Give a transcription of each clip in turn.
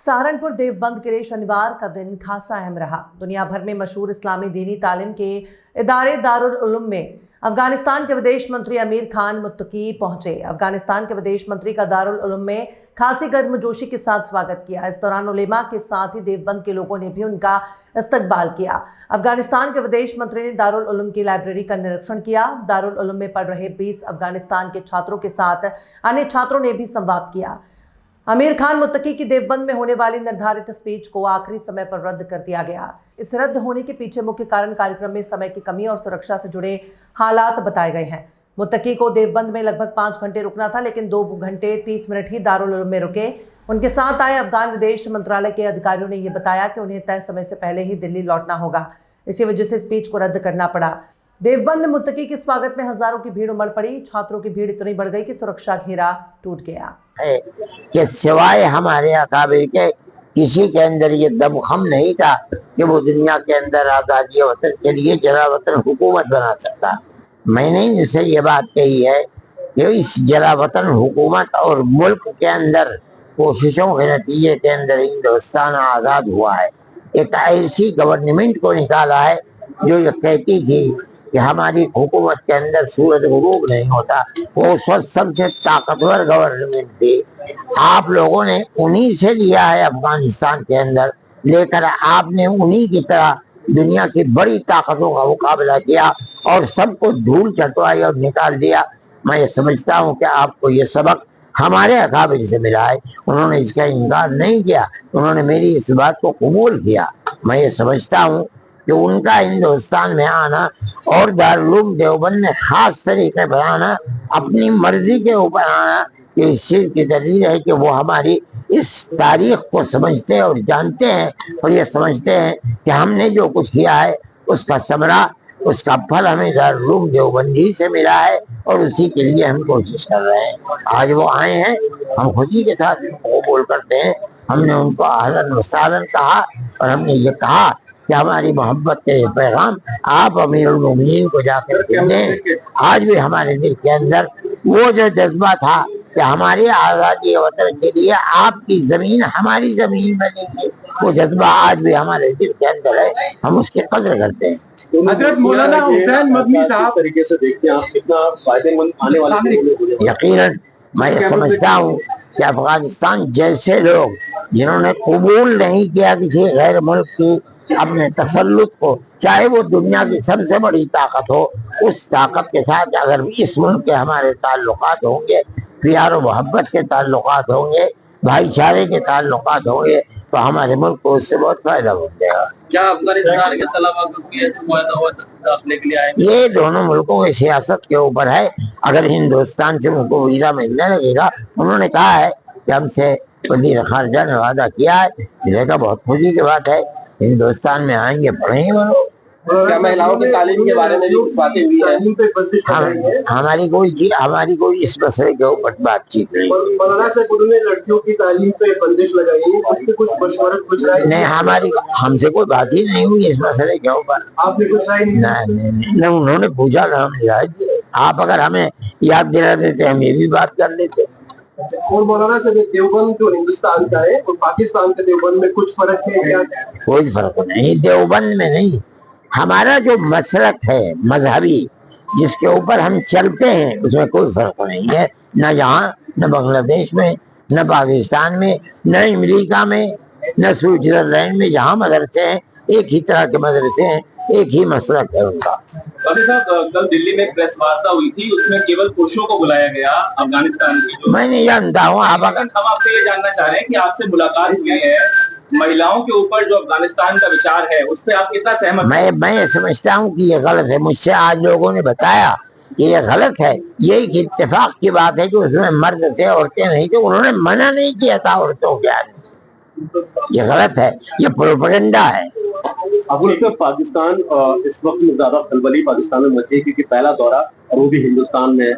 सहारनपुर देवबंद के लिए शनिवार का दिन खासा अहम रहा। दुनिया भर में मशहूर इस्लामी दीनी तालीम के इदारे दारुल उलूम में अफगानिस्तान के विदेश मंत्री अमीर खान मुत्तकी पहुंचे। अफगानिस्तान के विदेश मंत्री का दारुल उलूम में खासी गर्मजोशी के साथ स्वागत किया। इस दौरान उलेमा के साथ ही देवबंद के लोगों ने भी उनका इस्तकबाल किया। अफगानिस्तान के विदेश मंत्री ने दारुल उलूम की लाइब्रेरी का निरीक्षण किया। दारुल उलूम में पढ़ रहे 20 अफगानिस्तान के छात्रों के साथ अन्य छात्रों ने भी संवाद किया। अमीर खान मुत्तकी की देवबंद में होने वाली निर्धारित स्पीच को आखिरी समय पर रद्द कर दिया गया। इस रद्द होने के पीछे मुख्य कारण कार्यक्रम में समय की कमी और सुरक्षा से जुड़े हालात बताए गए हैं। मुत्तकी को देवबंद में लगभग 5 घंटे रुकना था, लेकिन 2 घंटे 30 मिनट ही दारुल उलूम में रुके। उनके साथ आए अफगान विदेश मंत्रालय के अधिकारियों ने यह बताया कि उन्हें तय समय से पहले ही दिल्ली लौटना होगा। इसी वजह से स्पीच को रद्द करना पड़ा। देवबंद में मुत्तकी के स्वागत में हजारों की भीड़ उमड़ पड़ी। छात्रों की भीड़ इतनी बढ़ गई कि सुरक्षा घेरा टूट गया है कि सिवाय हमारे अकाबिर के किसी के अंदर ये दमखम नहीं था कि वो दुनिया के अंदर आज़ादी वतन के लिए जला वतन हुकूमत बना सकता। मैंने इनसे ये बात कही है कि इस जला वतन हुकूमत और मुल्क के अंदर कोशिशों के नतीजे के अंदर हिंदुस्तान आज़ाद हुआ है। एक ऐसी गवर्नमेंट को निकाला है जो ये कहती थी कि हमारी हुकूमत के अंदर सूरज गुरूब नहीं होता। वो उस वक्त सबसे ताकतवर गवर्नमेंट थी। आप लोगों ने उन्हीं से लिया है अफगानिस्तान के अंदर, लेकर आपने उन्हीं की तरह दुनिया की बड़ी ताकतों का मुकाबला किया और सबको धूल चटवाई और निकाल दिया। मैं ये समझता हूँ कि आपको ये सबक हमारे अकाबिर से मिला है। उन्होंने इसका इनकार नहीं किया, उन्होंने मेरी इस बात को कबूल किया। मैं ये समझता हूँ कि उनका हिंदुस्तान में आना और दारुल उलूम देवबंद में खास तरीके पर आना, अपनी मर्जी के ऊपर आना, ये इस चीज की दलील है कि वो हमारी इस तारीख को समझते हैं और जानते हैं और ये समझते हैं कि हमने जो कुछ किया है उसका समरा, उसका फल हमें दारुल उलूम देवबंदी से मिला है और उसी के लिए हम कोशिश कर रहे हैं। आज वो आए हैं, हम खुशी के साथ उनको कबूल करते हैं। हमने उनको अहलन व सहलन कहा और हमने ये कहा कि हमारी मोहब्बत के पैगाम आप अमीरुल मोमिनीन को जाकर दें। आज भी हमारे दिल के अंदर वो जो जज्बा था कि हमारी आज़ादी वतन के लिए आपकी जमीन हमारी जमीन बनेगी, वो जज्बा आज भी हमारे दिल के अंदर है। हम उसकी कदर करते हैं। हज़रत मौलाना हुसैन मदनी साहब तरीके से देखते हैं आप, कितना फायदेमंद आने वाले हैं। यकीनन मैं समझता हूँ कि अफगानिस्तान जैसे लोग जिन्होंने कबूल नहीं किया किसी गैर मुल्क की अपने तसल्लुत को, चाहे वो दुनिया की सबसे बड़ी ताकत हो, उस ताकत के साथ अगर इस मुल्क के हमारे ताल्लुकात होंगे, प्यार और मोहब्बत के ताल्लुकात होंगे, भाईचारे के ताल्लुकात होंगे, तो हमारे मुल्क को उससे बहुत फायदा हो जाएगा। क्या अफगानिस्तान के तलबा को अपने के लिए आए? ये दोनों मुल्कों की सियासत के ऊपर है। अगर हिंदुस्तान से उनको वीजा मिलने लगेगा, उन्होंने कहा है कि हमसे वज़ीर ख़ारिजा ने वादा किया है, मिलेगा, बहुत खुशी की बात है। हिंदुस्तान में आएंगे, पढ़ेंगे वो लोग। क्या महिलाओं की तालीम के बारे में भी बातें हुई है? हमारी कोई इस मसले के ऊपर बातचीत नहीं। मौलाना साहब उन्होंने लड़कियों की तालीम पे बंदिश लगाई है, उस पे कुछ मशवरत कुछ राय नहीं, हमसे कोई बात ही नहीं हुई इस मसले के ऊपर। आपने कुछ राय नहीं, उन्होंने पूछा ना, हमने राय दी। आप अगर हमें याद दिला देते हम ये भी बात कर लेते। और मौलाना साहब देवबंद जो हिंदुस्तान का है और पाकिस्तान के देवबंद में कुछ फर्क है क्या? कोई फर्क नहीं, देवबंद में नहीं। हमारा जो मसलक है मजहबी, जिसके ऊपर हम चलते हैं, उसमें कोई फर्क नहीं है। न यहाँ, न बांग्लादेश में, न पाकिस्तान में, न अमेरिका में, न स्विट्जरलैंड में, जहाँ मदरसे हैं एक ही तरह के मदरसे हैं, एक ही मसलक है उनका। साहब कल दिल्ली में प्रेस वार्ता हुई थी, उसमें केवल पुरुषों को बुलाया गया अफगानिस्तान की। मैं नहीं जानता हूँ। हम आपसे ये जानना चाह रहे हैं कि आपसे मुलाकात हुई है, महिलाओं के ऊपर जो अफगानिस्तान का विचार है उस पर आप कितना सहमत? मैं समझता हूँ कि ये गलत है। मुझसे आज लोगों ने बताया कि ये गलत है। ये एक इत्तेफाक की बात है कि उसमें मर्द थे, औरतें नहीं थे। उन्होंने मना नहीं किया था औरतों के आने। ये गलत है, ये प्रोपेगेंडा है। अब पाकिस्तान इस वक्त में ज्यादा खलबली पाकिस्तान में मची, क्योंकि पहला दौरा और वो भी हिंदुस्तान में।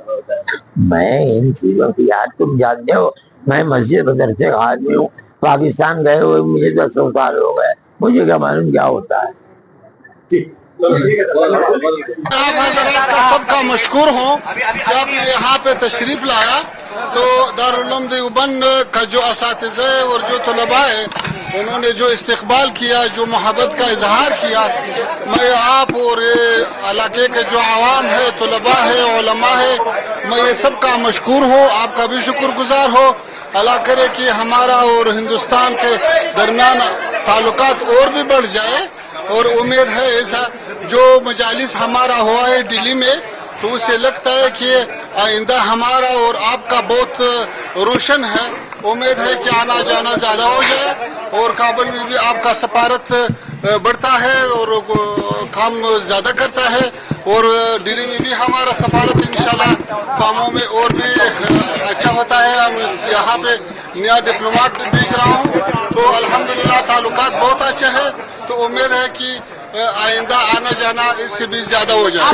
मैं इन चीजों की याद, तुम जानते हो, मैं मस्जिद मदरसे का आदमी हूँ। पाकिस्तान गए हुए मुझे 10 साल हो गए, मुझे क्या मालूम क्या होता है। आप हजरात का सबका मशकूर हूँ कि आपने यहाँ पे तशरीफ लाया تو دارالعلوم دیوبند کا جو اساتذہ اور جو طلباء ہے انہوں نے جو استقبال کیا، جو محبت کا اظہار کیا، میں آپ اور علاقے کے جو عوام ہے، طلباء ہے، علماء ہے، میں یہ سب کا مشکور ہوں، آپ کا بھی شکر گزار ہوں۔ اللہ کرے کہ ہمارا اور ہندوستان کے درمیان تعلقات اور بھی بڑھ جائے، اور امید ہے ایسا جو مجالس ہمارا ہوا ہے دلی میں، تو اسے لگتا ہے کہ آئندہ ہمارا اور آپ کا بہت روشن ہے۔ امید ہے کہ آنا جانا زیادہ ہو جائے، اور کابل میں بھی آپ کا سفارت بڑھتا ہے اور کام زیادہ کرتا ہے، اور دلی میں بھی ہمارا سفارت انشاءاللہ کاموں میں اور بھی اچھا ہوتا ہے۔ ہم یہاں پہ نیا ڈپلوماٹ بھیج رہا ہوں، تو الحمدللہ تعلقات بہت اچھے ہیں، تو امید ہے کہ آئندہ آنا جانا اس سے بھی زیادہ ہو جائے۔